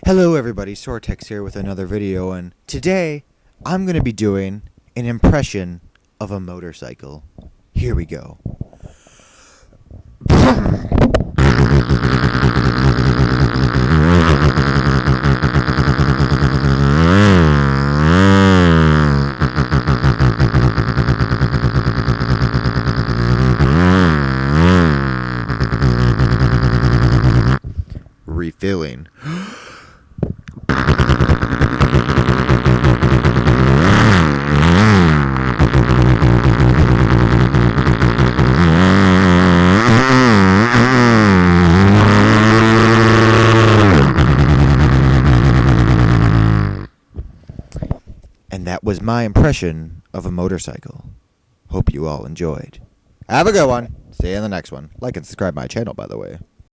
Hello everybody, Sortex here with another video, and today I'm going to be doing an impression of a motorcycle. Here we go. Refilling. And that was my impression of a motorcycle. Hope you all enjoyed. Have a good one. See you in the next one. Like and subscribe my channel, by the way.